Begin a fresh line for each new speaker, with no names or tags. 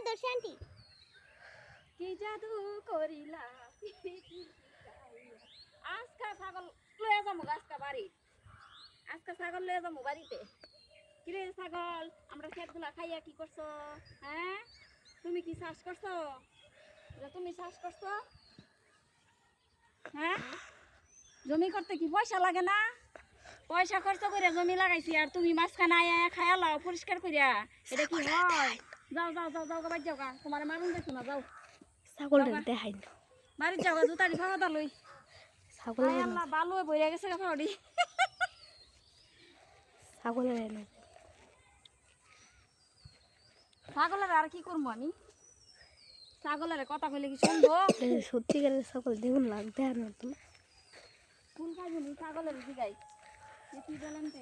ধরছে আন্টি
কি জাদু করিলা আজকা ছাগল লয়ে যাবো আজকা বাড়ি আজকা ছাগল লয়ে যাবো বাড়িতে কিরে ছাগল আমরা ক্ষেতগুলা খাইয়া কি করছো হ্যাঁ তুমি কি চাষ করছো তুমি চাষ করছো হ্যাঁ জমি করতে কি পয়সা লাগে না পয়সা খরচ করে জমি লাগাইছি আর তুমি মাঝখানে আয়া খায়া লাও পরিষ্কার করিয়া এটা কি হয় যাও যাও যাও যাও বাড়ি যাও গা তোমার মারুন দেখো না যাও
ছাগলটা দেখাই না
বাড়ি যাও গা জুতারি ফাওয়া দালই
ছাগলের
আল্লাহ ভালো বইয়া গেছে গা ফাওড়ি
ছাগলের না
ছাগলের আর কি করবো আমি ছাগলের কথা কইলে কি শুনবো
সত্যিকারের ছাগল দেখুন লাগবে আর না তুমি
কোন খাইবো ছাগলের দিগাই কি বলেন তো